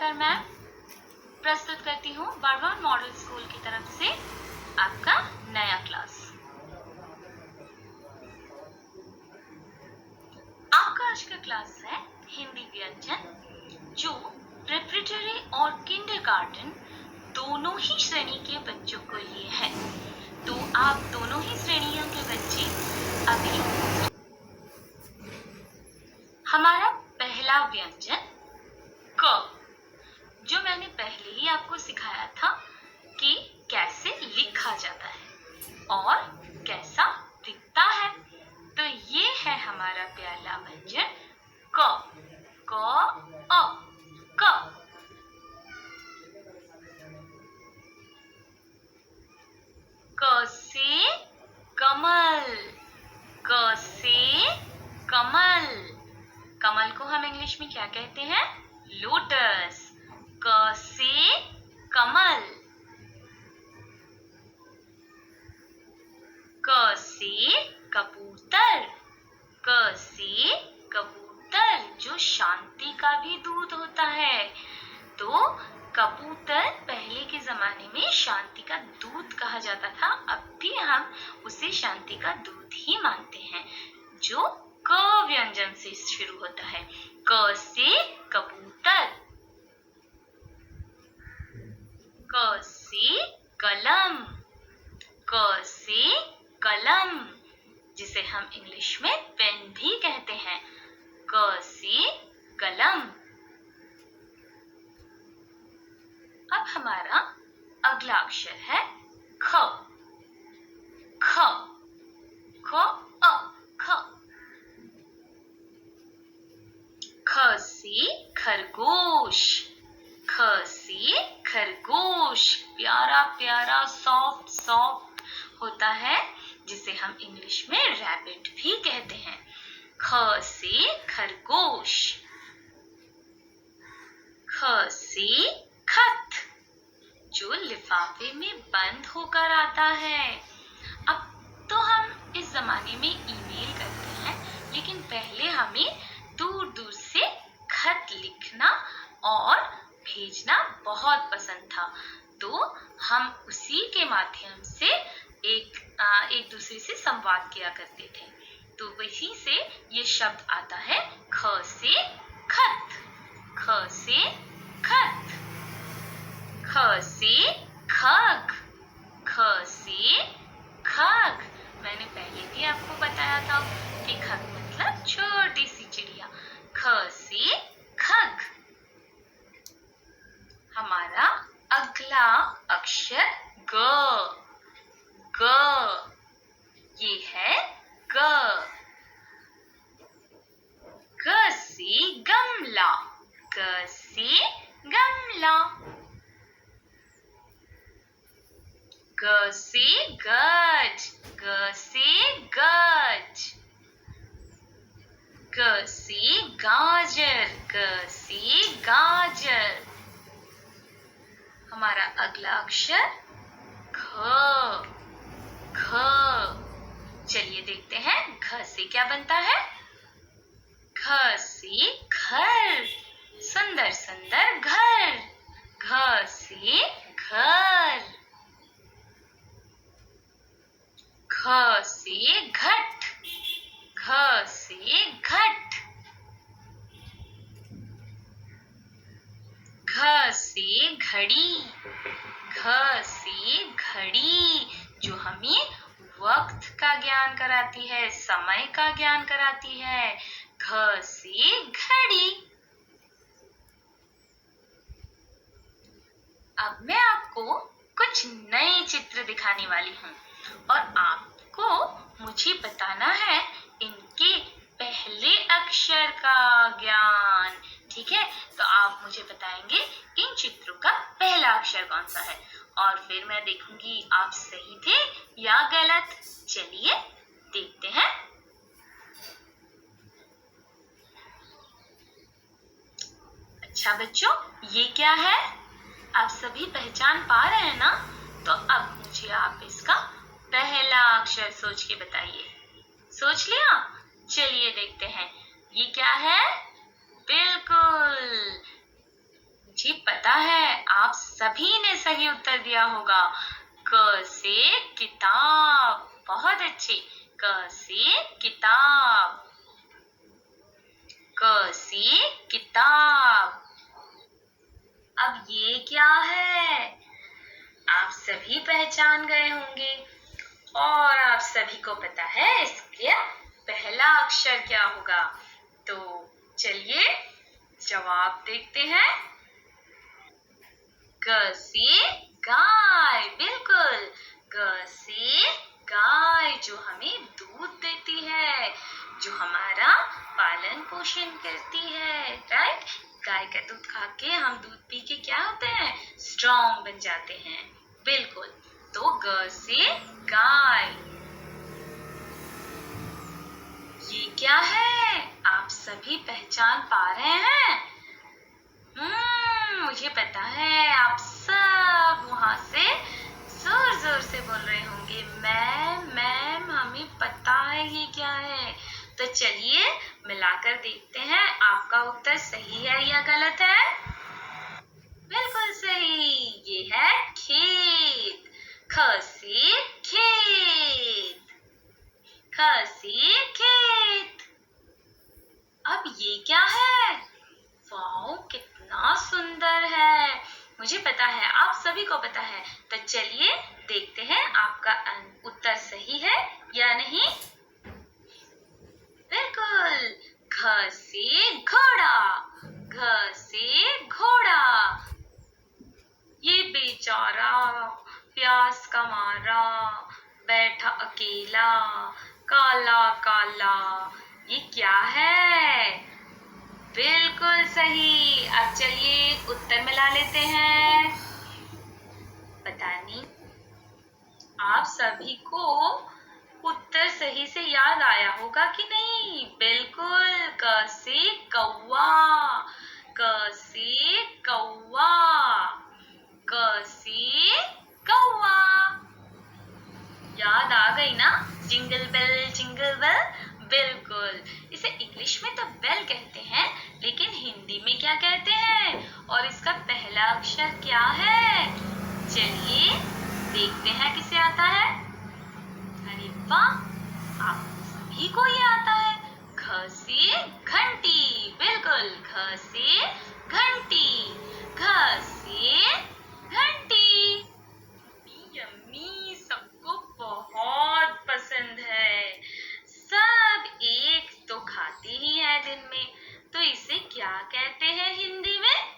कर मैं प्रस्तुत करती हूँ बड़वान मॉडल स्कूल की तरफ से आपका नया क्लास। आपका आज का क्लास है हिंदी व्यंजन, जो प्रेपरेटरी और किंडरगार्टन दोनों ही श्रेणी के बच्चों के लिए है। तो आप दोनों ही श्रेणियों के बच्चे अभी हमारा पहला व्यंजन क, जो मैंने पहले ही आपको सिखाया था कि कैसे लिखा जाता है और कैसा दिखता है। तो ये है हमारा पहला व्यंजन क। क अ क। क से कमल। क से कमल। कमल को हम इंग्लिश में क्या कहते हैं? लोटस। क से कमल। क से कबूतर। क से कबूतर, जो शांति का भी दूत होता है। तो कबूतर पहले के जमाने में शांति का दूत कहा जाता था, अब भी हम उसे शांति का दूत ही मानते हैं, जो क व्यंजन से शुरू होता है। क से कबूतर। क से कलम। क से कलम, जिसे हम इंग्लिश में पेन भी कहते हैं। क से कलम। अब हमारा अगला अक्षर है ख। ख। ख अ ख। ख से खरगोश। ख से खरगोश, प्यारा प्यारा सॉफ्ट सॉफ्ट होता है, जिसे हम इंग्लिश में रैबिट भी कहते हैं। ख से खरगोश। ख से खत, जो लिफाफे में बंद होकर आता है। अब तो हम इस जमाने में ईमेल करते हैं, लेकिन पहले हमें दूर दूर से खत लिखना और भेजना बहुत पसंद था, तो हम उसी के माध्यम से एक दूसरे से संवाद किया करते थे। तो वहीं से ये शब्द आता है ख से खत। ख से खत। ख से खग। ख से खग, मैंने पहले भी आपको बताया था कि खग मतलब छोटी सी चिड़िया। ख से खग। हमारा अगला अक्षर ग। ग, ये है ग। ग से गमला। ग से गमला। ग से गज। ग से गज। ग से गाजर। ग से गाजर। हमारा अगला अक्षर घ। घ, चलिए देखते हैं घ से क्या बनता है। घ से घर, सुंदर सुंदर घर। घ से घर। घ से घट। घ से घट। घ से घड़ी। घ से घड़ी, जो हमें वक्त का ज्ञान कराती है, समय का ज्ञान कराती है। घ से घड़ी। अब मैं आपको कुछ नए चित्र दिखाने वाली हूँ और आपको मुझे बताना है इनके पहले अक्षर का ज्ञान। ठीक है, तो आप मुझे बताएंगे इन चित्रों का पहला अक्षर कौन सा है, और फिर मैं देखूंगी आप सही थे या गलत। चलिए देखते हैं। अच्छा बच्चों, ये क्या है? आप सभी पहचान पा रहे हैं ना? तो अब मुझे आप इसका पहला अक्षर सोच के बताइए। सोच लिया? चलिए देखते हैं, ये क्या है? बिल्कुल, मुझे पता है आप सभी ने सही उत्तर दिया होगा। क से किताब। बहुत अच्छे। क से किताब। क से किताब। अब ये क्या है? आप सभी पहचान गए होंगे और आप सभी को पता है इसका पहला अक्षर क्या होगा। तो चलिए जवाब देखते हैं। ग से गाय। बिल्कुल, ग से गाय, जो हमें दूध देती है, जो हमारा पालन पोषण करती है। राइट? गाय का दूध खा के हम दूध पी के क्या होते हैं? स्ट्रॉन्ग बन जाते हैं। बिल्कुल, तो ग से गाय। ये क्या है? आप सभी पहचान पा रहे हैं? मुझे पता है आप सब वहां से जोर जोर से बोल रहे होंगे, मैम हमें पता है ये क्या है। तो चलिए मिलाकर देखते हैं आपका उत्तर सही है या गलत है। बिल्कुल सही, ये है खेत। ख से खेत। ख से खेत। अब ये क्या है? वाओ, कितना सुंदर है। मुझे पता है आप सभी को पता है। तो चलिए देखते हैं आपका उत्तर सही है या नहीं। बिल्कुल, घ से घोड़ा। घ से घोड़ा। ये बेचारा प्यास का मारा बैठा अकेला, काला काला, ये क्या है? बिल्कुल सही। अब चलिए उत्तर मिला लेते हैं। पता नहीं आप सभी को उत्तर सही से याद आया होगा कि नहीं। बिल्कुल, क से कौवा। क से कौवा। क से कौवा। याद आ गई ना? Jingle bell jingle bell. बिल्कुल, इसे इंग्लिश में तो बेल कहते हैं, लेकिन हिंदी में क्या कहते हैं? और इसका पहला अक्षर क्या है? चलिए देखते हैं किसे आता है। अरे वाह, आप सभी को ये आता है। घ से घंटी। बिल्कुल, घ से घंटी। घ से घंटी। यम्मी, सबको बहुत पसंद है। सब एक तो खाते ही है दिन में। तो इसे क्या कहते हैं हिंदी में?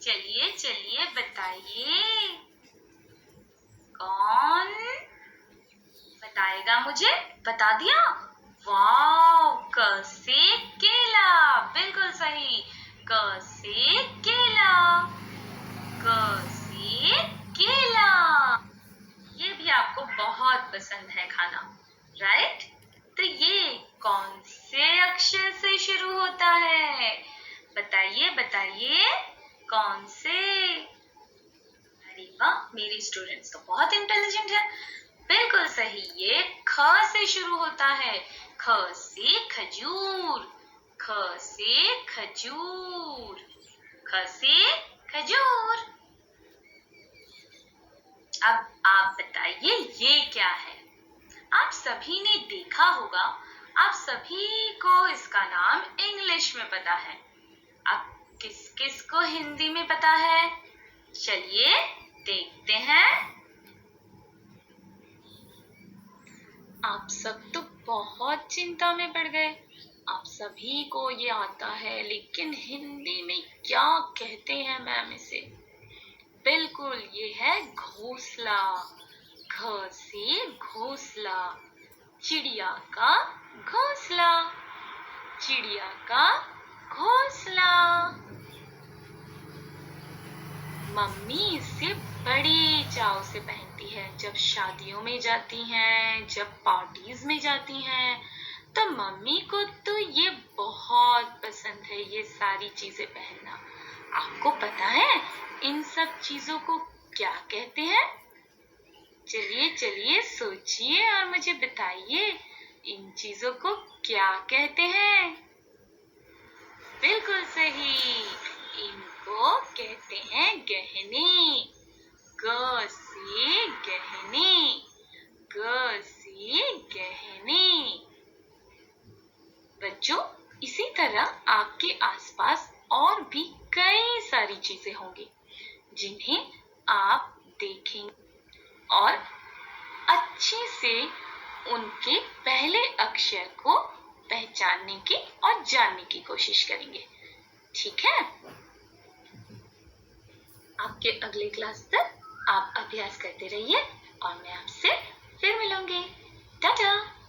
चलिए चलिए बताइए। कौन बताएगा मुझे? बता दिया? वाओ, क से केला। बिल्कुल सही, क से केला। क से केला। ये भी आपको बहुत पसंद है खाना, राइट? तो ये कौन से अक्षर से शुरू होता है? बताइए बताइए, कौन से? अरे वाह, मेरे स्टूडेंट्स तो बहुत इंटेलिजेंट है। बिल्कुल सही, ये ख से शुरू होता है। ख से खजूर। ख से खजूर। ख से खजूर। अब आप बताइए ये क्या है? आप सभी ने देखा होगा, आप सभी को इसका नाम इंग्लिश में पता है। अब किस किस को हिंदी में पता है? चलिए देखते हैं। आप सब तो बहुत चिंता में पड़ गए। आप सभी को ये आता है, लेकिन हिंदी में क्या कहते हैं मैम इसे? बिल्कुल, ये है घोंसला। घ से घोंसला। चिड़िया का घोंसला। चिड़िया का घोंसला। मम्मी इसे बड़े चाव से पहनती है। जब शादियों में जाती हैं, जब पार्टीज में जाती हैं, तो मम्मी को तो ये बहुत पसंद है, ये सारी चीजें पहनना। आपको पता है इन सब चीजों को क्या कहते हैं? चलिए चलिए सोचिए और मुझे बताइए, इन चीजों को क्या कहते हैं? बिल्कुल सही, इनको को कहते हैं गहने। ग से गहने, ग से गहने। बच्चों, इसी तरह आपके आसपास और भी कई सारी चीजें होंगी जिन्हें आप देखेंगे और अच्छे से उनके पहले अक्षर को पहचानने की और जानने की कोशिश करेंगे। ठीक है? आपके अगले क्लास तक आप अभ्यास करते रहिए और मैं आपसे फिर मिलूंगी। टाटा।